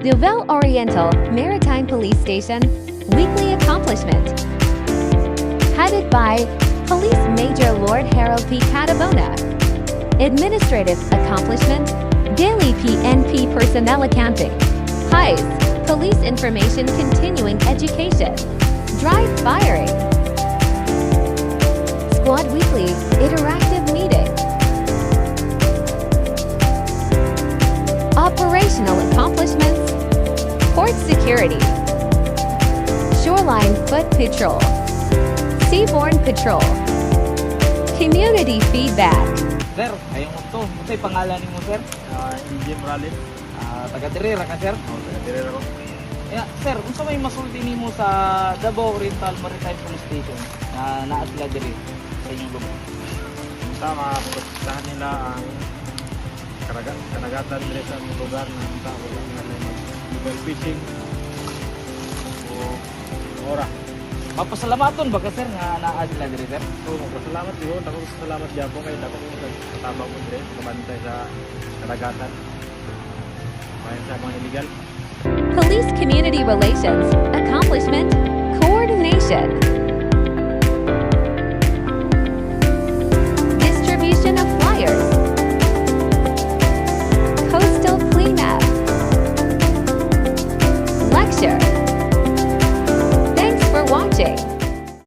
Duvel Oriental Maritime Police Station Weekly Accomplishment. Headed by Police Major Lord Harold P. Catabona. Administrative Accomplishment Daily PNP Personnel Accounting. HICE Police Information Continuing Education. Drive Firing. Squad Weekly Interactive Meeting. Operational Accomplishments Port Security. Shoreline Foot Patrol. Seaborne Patrol. Community Feedback. Sir, ayong to. Kasi pangalan ni mo, sir? Injim Morales. Taga-Dirira ka, sir? Taga-Dirira ko. Yeah, sir, unsa may masulti nimo sa Davao Oriental Maritime Police Station na naa sila diri sa inyong lugar? Tama, pustahan nila ang kanagatan nila sa mga lugar na tao lang na mag-mobile fishing o ora. Mapasalamaton ba ka, sir, nga naa sila diri, sir? So, magpasalamat yun. Ako salamat dyan po kayo. Ako katabang mo din. Kabantay sa kanagatan. Mayan sa mga illegal. Police Community Relations Accomplishment Coordination.